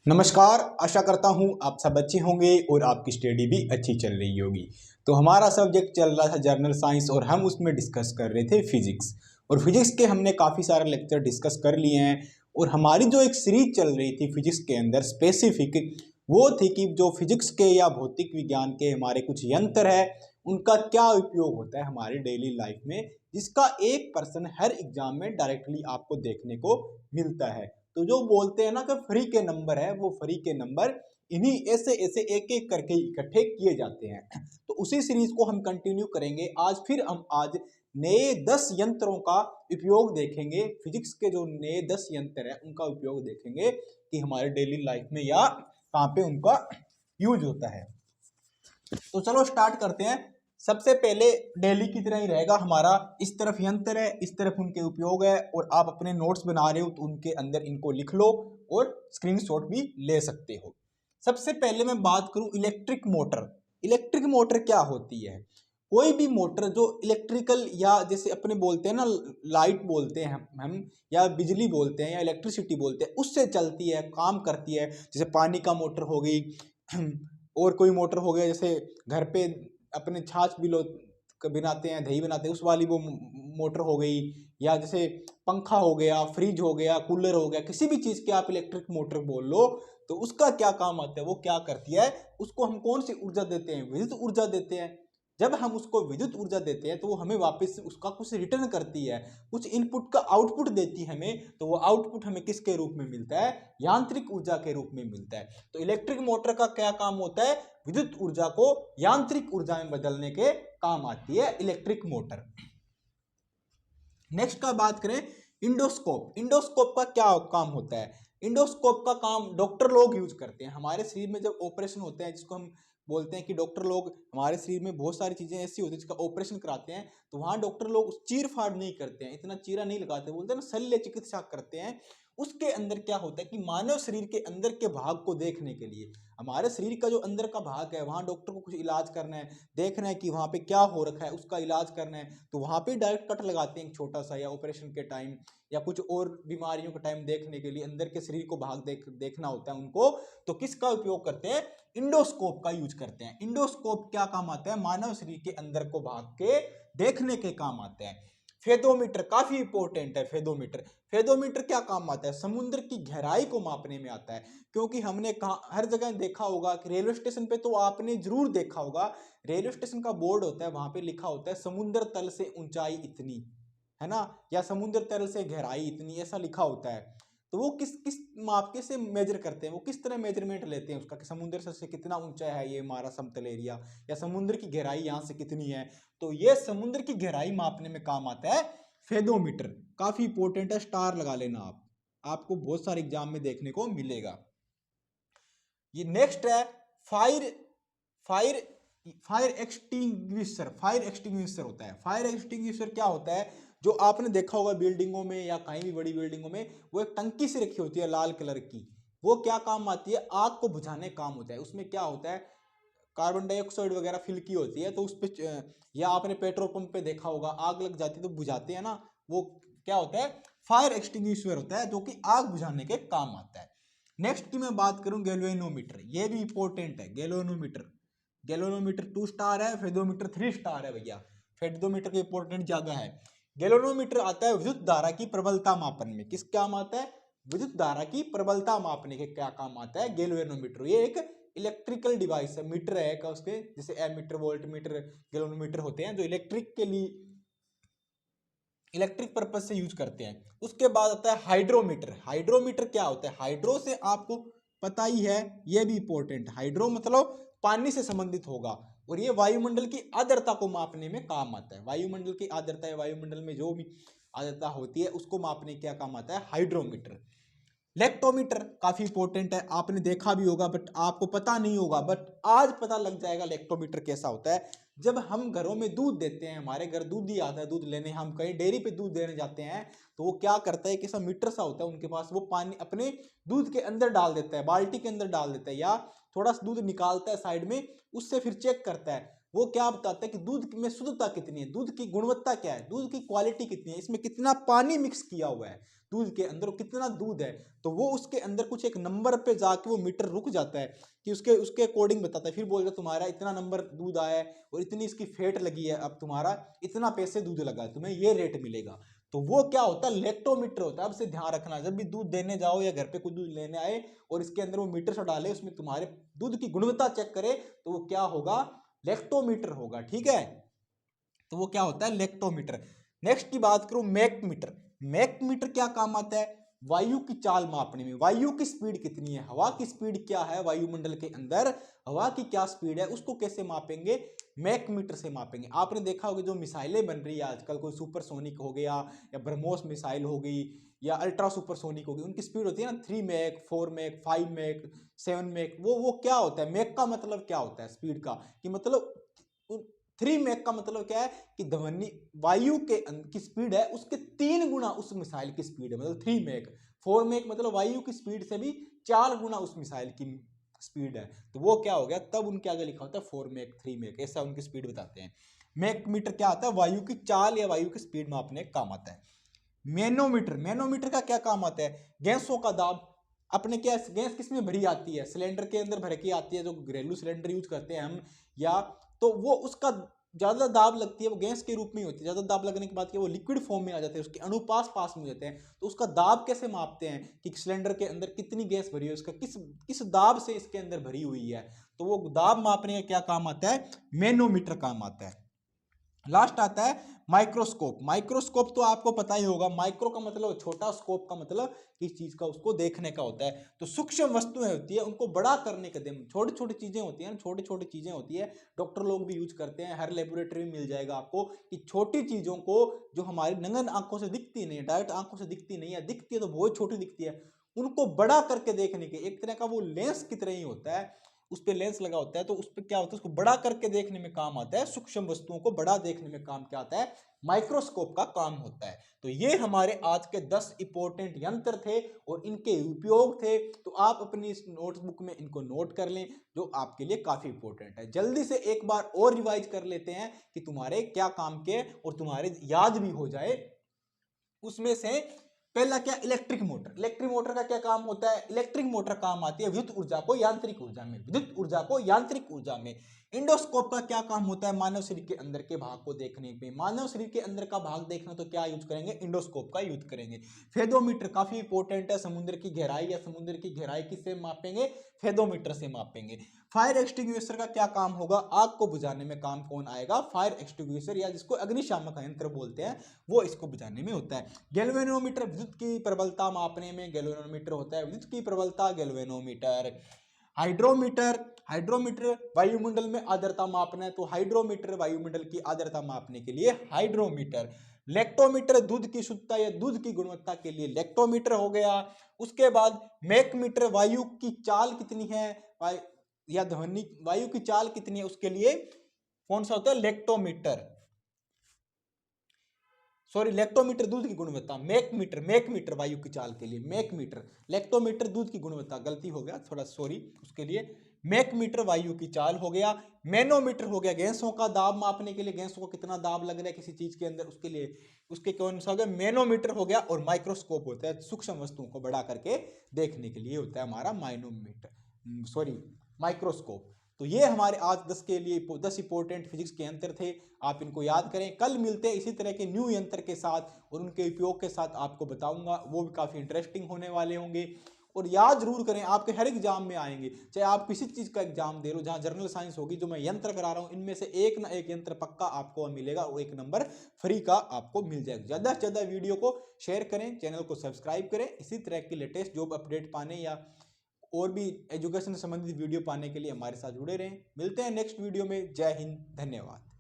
नमस्कार। आशा करता हूँ आप सब अच्छे होंगे और आपकी स्टडी भी अच्छी चल रही होगी। तो हमारा सब्जेक्ट चल रहा था जनरल साइंस और हम उसमें डिस्कस कर रहे थे फिजिक्स। और फिजिक्स के हमने काफ़ी सारे लेक्चर डिस्कस कर लिए हैं। और हमारी जो एक सीरीज चल रही थी फिजिक्स के अंदर स्पेसिफिक, वो थी कि जो फिजिक्स के या भौतिक विज्ञान के हमारे कुछ यंत्र है, उनका क्या उपयोग होता है हमारी डेली लाइफ में, जिसका एक पर्सन हर एग्जाम में डायरेक्टली आपको देखने को मिलता है। तो जो बोलते हैं ना कि फ्री के नंबर है, वो फ्री के नंबर इन्हीं ऐसे ऐसे एक एक करके इकट्ठे किए जाते हैं। तो उसी सीरीज को हम कंटिन्यू करेंगे। आज नए 10 यंत्रों का उपयोग देखेंगे। फिजिक्स के जो नए 10 यंत्र है उनका उपयोग देखेंगे कि हमारे डेली लाइफ में या कहाँ पे उनका यूज होता है। तो चलो स्टार्ट करते हैं। सबसे पहले डेली की तरह ही रहेगा हमारा, इस तरफ यंत्र है, इस तरफ उनके उपयोग है, और आप अपने नोट्स बना रहे हो तो उनके अंदर इनको लिख लो और स्क्रीनशॉट भी ले सकते हो। सबसे पहले मैं बात करूं इलेक्ट्रिक मोटर। इलेक्ट्रिक मोटर क्या होती है? कोई भी मोटर जो इलेक्ट्रिकल या जैसे अपने बोलते हैं ना, लाइट बोलते हैं हम या बिजली बोलते हैं या इलेक्ट्रिसिटी बोलते हैं, उससे चलती है, काम करती है। जैसे पानी का मोटर हो गई और कोई मोटर हो गया, जैसे घर पे अपने छाछ भी लोग बनाते हैं, दही बनाते हैं, उस वाली वो मोटर हो गई। या जैसे पंखा हो गया, फ्रिज हो गया, कूलर हो गया, किसी भी चीज़ के आप इलेक्ट्रिक मोटर बोल लो, तो उसका क्या काम आता है, वो क्या करती है, उसको हम कौन सी ऊर्जा देते हैं? विद्युत ऊर्जा देते हैं। जब हम उसको विद्युत ऊर्जा देते हैं तो वो हमें वापस उसका कुछ रिटर्न करती है, कुछ इनपुट का आउटपुट देती है हमें। तो वो आउटपुट हमें किसके रूप में मिलता है? यांत्रिक ऊर्जा के रूप में मिलता है। तो इलेक्ट्रिक मोटर का क्या काम होता है? विद्युत ऊर्जा को यांत्रिक ऊर्जा में बदलने के काम आती है इलेक्ट्रिक मोटर। नेक्स्ट का बात करें इंडोस्कोप। इंडोस्कोप का क्या काम होता है? इंडोस्कोप का काम डॉक्टर लोग यूज करते हैं। हमारे शरीर में जब ऑपरेशन होते हैं, जिसको हम बोलते हैं कि डॉक्टर लोग, हमारे शरीर में बहुत सारी चीजें ऐसी होती है जिसका ऑपरेशन कराते हैं, तो वहां डॉक्टर लोग चीर फाड़ नहीं करते हैं, इतना चीरा नहीं लगाते, बोलते हैं ना शल्य चिकित्सा करते हैं। उसके अंदर क्या होता है कि मानव शरीर के अंदर के भाग को देखने के लिए, हमारे शरीर का जो अंदर का भाग है, वहां डॉक्टर को कुछ इलाज करना है, देखना है कि वहां पे क्या हो रखा है, उसका इलाज करना है, तो वहां पे डायरेक्ट कट लगाते हैं छोटा सा, या ऑपरेशन के टाइम या कुछ और बीमारियों के टाइम देखने के लिए अंदर के शरीर को भाग देखना होता है उनको। तो किसका उपयोग करते हैं? इंडोस्कोप का यूज करते हैं। इंडोस्कोप क्या काम आता है? मानव शरीर के अंदर को भाग के देखने के काम आते हैं। फेदोमीटर काफी इंपॉर्टेंट है। फेदोमीटर फेदोमीटर क्या काम आता है? समुद्र की गहराई को मापने में आता है। क्योंकि हमने कहा, हर जगह देखा होगा कि रेलवे स्टेशन पे तो आपने जरूर देखा होगा, रेलवे स्टेशन का बोर्ड होता है, वहां पे लिखा होता है समुद्र तल से ऊंचाई इतनी, है ना, या समुद्र तल से गहराई इतनी, ऐसा लिखा होता है। तो वो किस किस माप के से मेजर करते हैं, वो किस तरह मेजरमेंट लेते हैं उसका कि समुद्र से कितना ऊंचा है ये हमारा समतल एरिया, या समुद्र की गहराई यहाँ से कितनी है। तो ये समुद्र की गहराई मापने में काम आता है फेदोमीटर। काफी इंपॉर्टेंट है, स्टार लगा लेना आप, आपको बहुत सारे एग्जाम में देखने को मिलेगा। ये नेक्स्ट है fire fire fire extinguisher. Fire extinguisher होता है। फायर एक्सटिंग्विशर क्या होता है? जो आपने देखा होगा बिल्डिंगों में या कहीं भी बड़ी बिल्डिंगों में, वो एक टंकी से रखी होती है लाल कलर की। वो क्या काम आती है? आग को बुझाने काम होता है। उसमें क्या होता है, कार्बन डाइऑक्साइड वगैरह फिल की होती है, तो उस पे या आपने पेट्रोल पंप पे देखा होगा, आग लग जाती है तो बुझाते हैं ना, वो क्या होता है? फायर एक्सटिंग्विशर होता है, जो कि आग बुझाने के काम आता है। नेक्स्ट की मैं बात करूं गैल्वेनोमीटर। ये भी इंपॉर्टेंट है। गैल्वेनोमीटर, गैल्वेनोमीटर 2 स्टार है, फेदोमीटर 3 स्टार है भैया। फेदोमीटर का इंपॉर्टेंट ज्यादा है। गैल्वेनोमीटर आता है विद्युत धारा की प्रबलता मापन में। किस काम आता है? विद्युत धारा की प्रबलता मापने के क्या काम आता है गैल्वेनोमीटर। ये एक इलेक्ट्रिकल डिवाइस है, मीटर है का उसके, जैसे एमीटर, वोल्ट मीटर, गैल्वेनोमीटर होते हैं जो इलेक्ट्रिक के लिए, इलेक्ट्रिक पर्पज से यूज करते हैं। उसके बाद आता है हाइड्रोमीटर। हाइड्रोमीटर क्या होता है? हाइड्रो से आपको पता ही है, ये भी इंपॉर्टेंट। हाइड्रो मतलब पानी से संबंधित होगा, और ये वायुमंडल की आर्द्रता को मापने में काम आता है। वायुमंडल की आर्द्रता है, वायुमंडल में जो भी आर्द्रता होती है उसको मापने क्या काम आता है? हाइड्रोमीटर। लेक्टोमीटर काफी इंपॉर्टेंट है, आपने देखा भी होगा बट आपको पता नहीं होगा, बट आज पता लग जाएगा लेक्टोमीटर कैसा होता है। जब हम घरों में दूध देते हैं, हमारे घर दूध ही आता है दूध लेने, हम कहीं डेयरी पे दूध देने जाते हैं, तो वो क्या करता है कि ऐसा मीटर सा होता है उनके पास, वो पानी अपने दूध के अंदर डाल देता है, बाल्टी के अंदर डाल देता है, या थोड़ा सा दूध निकालता है साइड में, उससे फिर चेक करता है। वो क्या बताता है कि दूध में शुद्धता कितनी है, दूध की गुणवत्ता क्या है, दूध की क्वालिटी कितनी है, इसमें कितना पानी मिक्स किया हुआ है दूध के अंदर, कितना दूध है। तो वो उसके अंदर कुछ एक नंबर पे जाके वो मीटर रुक जाता है कि उसके उसके अकॉर्डिंग बताता है। फिर बोलता है तुम्हारा इतना नंबर दूध आया है और इतनी इसकी फैट लगी है, अब तुम्हारा इतना पैसे दूध लगा, तुम्हें ये रेट मिलेगा। तो वो क्या होता है, लैक्टोमीटर होता है। अब से ध्यान रखना, जब भी दूध देने जाओ या घर पे कोई दूध लेने आए और इसके अंदर वो मीटर से डाले, उसमें तुम्हारे दूध की गुणवत्ता चेक करे, तो वो क्या होगा, लैक्टोमीटर होगा। ठीक है, तो वो क्या होता है, लैक्टोमीटर। नेक्स्ट की बात करूं, मैक मीटर। मैक मीटर क्या काम आता है, वायु की चाल मापने में। वायु की स्पीड कितनी है, हवा की स्पीड क्या है वायुमंडल के अंदर, हवा की क्या स्पीड है, उसको कैसे मापेंगे, मैक मीटर से मापेंगे। आपने देखा होगा जो मिसाइलें बन रही है आजकल, कोई सुपरसोनिक हो गया या ब्रह्मोस मिसाइल हो गई या अल्ट्रा सुपरसोनिक हो गई, उनकी स्पीड होती है ना 3 मैक, 4 मैक, 5 मैक, 7 मैक। वो क्या होता है, मैक का मतलब क्या होता है स्पीड का, कि मतलब 3 मैक का मतलब क्या है कि ध्वनि वायु के की स्पीड है उसके 3 गुना उस मिसाइल की स्पीड है, मतलब 3 मैक। 4 मैक मतलब वायु की स्पीड से भी 4 गुना उस मिसाइल की स्पीड है। तो वो क्या हो गया, तब उनके आगे लिखा होता है 4 मैक, 3 मैक, ऐसा उनकी स्पीड बताते हैं। मैक मीटर क्या आता है, वायु की चाल या वायु की स्पीड मापने का काम आता है। मैनोमीटर, मैनोमीटर का क्या काम आता है, गैसों का दाब। अपने क्या गैस किस में भरी आती है, सिलेंडर के अंदर भर के आती है, जो घरेलू सिलेंडर यूज करते हैं हम, या तो वो उसका ज्यादा दाब लगती है, वो गैस के रूप में होती है। ज्यादा दाब लगने के बाद वो लिक्विड फॉर्म में आ जाते हैं, उसके अणु पास में हो जाते हैं। तो उसका दाब कैसे मापते हैं कि सिलेंडर के अंदर कितनी गैस भरी है, उसका किस किस दाब से इसके अंदर भरी हुई है, तो वो दाब मापने का क्या काम आता है, मैनोमीटर काम आता है। लास्ट आता है माइक्रोस्कोप। माइक्रोस्कोप तो आपको पता ही होगा, माइक्रो का मतलब छोटा, स्कोप का मतलब किस चीज का उसको देखने का होता है। तो सूक्ष्म वस्तुएं होती है, उनको बड़ा करने के दिन छोटी छोटी चीजें होती है, छोटी छोटी चीजें होती है, डॉक्टर लोग भी यूज करते हैं, हर लेबोरेटरी में मिल जाएगा आपको कि छोटी चीजों को जो हमारी नंगन आंखों से दिखती नहीं है, डायरेक्ट आंखों से दिखती नहीं है, दिखती है तो बहुत छोटी दिखती है, उनको बड़ा करके देखने के एक तरह का वो लेंस की तरह ही होता है, उस पर लेंस लगा होता है, तो उस पर क्या होता है, उसको बड़ा करके देखने में काम आता है। सूक्ष्म वस्तुओं को बड़ा देखने में काम क्या आता है, माइक्रोस्कोप का काम होता है। तो ये हमारे आज के 10 इंपॉर्टेंट यंत्र थे और इनके उपयोग थे। तो आप अपनी इस नोटबुक में इनको नोट कर लें, जो आपके लिए काफी इंपॉर्टेंट है। जल्दी से एक बार और रिवाइज कर लेते हैं कि तुम्हारे क्या काम के और तुम्हारे याद भी हो जाए। उसमें से पहला क्या, इलेक्ट्रिक मोटर। इलेक्ट्रिक मोटर का क्या काम होता है, इलेक्ट्रिक मोटर काम आती है विद्युत ऊर्जा को यांत्रिक ऊर्जा में, विद्युत ऊर्जा को यांत्रिक ऊर्जा में। इंडोस्कोप का क्या काम होता है, मानव शरीर के अंदर के भाग को देखने पे। मानव शरीर के अंदर का भाग देखना तो क्या यूज करेंगे, इंडोस्कोप का यूज करेंगे। फेदोमीटर काफी इंपॉर्टेंट है, समुद्र की गहराई या समुद्र की गहराई किससे मापेंगे, फेदोमीटर से मापेंगे। फायर एक्सटिंग्विशर का क्या काम होगा, आग को बुझाने में काम कौन आएगा, फायर एक्सटिंग्विशर, या जिसको अग्निशामक यंत्र बोलते हैं, वो इसको बुझाने में होता है। गैल्वेनोमीटर विद्युत की प्रबलता मापने में गैल्वेनोमीटर होता है, विद्युत की प्रबलता गैल्वेनोमीटर। हाइड्रोमीटर, हाइड्रोमीटर वायुमंडल में आर्द्रता मापना है, तो हाइड्रोमीटर वायुमंडल की आर्द्रता मापने के लिए हाइड्रोमीटर। लैक्टोमीटर दूध की शुद्धता या दूध की गुणवत्ता के लिए लैक्टोमीटर हो गया। उसके बाद मैकमीटर वायु की चाल कितनी है, या ध्वनि वायु की चाल कितनी है, उसके लिए कौन सा होता है, लैक्टोमीटर। सॉरी, लैक्टोमीटर दूध की गुणवत्ता, मैकमीटर, मैकमीटर वायु की चाल के लिए मैकमीटर, लैक्टोमीटर दूध की गुणवत्ता, गलती हो गया थोड़ा, सॉरी उसके लिए। मैकमीटर वायु की चाल हो गया। मैनोमीटर हो गया गैसों का दाब मापने के लिए, गैसों को कितना दाब लग रहा है किसी चीज के अंदर, उसके लिए उसके कौन सा हो गया, मैनोमीटर हो गया। और माइक्रोस्कोप होता है, सूक्ष्म वस्तुओं को बड़ा करके देखने के लिए होता है हमारा माइनोमीटर, सॉरी माइक्रोस्कोप। तो ये हमारे आज 10 के लिए 10 इंपॉर्टेंट फिजिक्स के यंत्र थे, आप इनको याद करें। कल मिलते हैं इसी तरह के न्यू यंत्र के साथ और उनके उपयोग के साथ, आपको बताऊंगा, वो भी काफ़ी इंटरेस्टिंग होने वाले होंगे। और याद जरूर करें, आपके हर एग्जाम में आएंगे, चाहे आप किसी चीज़ का एग्जाम दे रहे हो, जहाँ जनरल साइंस होगी, जो मैं यंत्र करा रहा हूँ, इनमें से एक ना एक यंत्र पक्का आपको मिलेगा और 1 नंबर फ्री का आपको मिल जाएगा। ज़्यादा से ज़्यादा वीडियो को शेयर करें, चैनल को सब्सक्राइब करें, इसी तरह की लेटेस्ट जॉब अपडेट पाने या और भी एजुकेशन से संबंधित वीडियो पाने के लिए हमारे साथ जुड़े रहें। मिलते हैं नेक्स्ट वीडियो में। जय हिंद, धन्यवाद।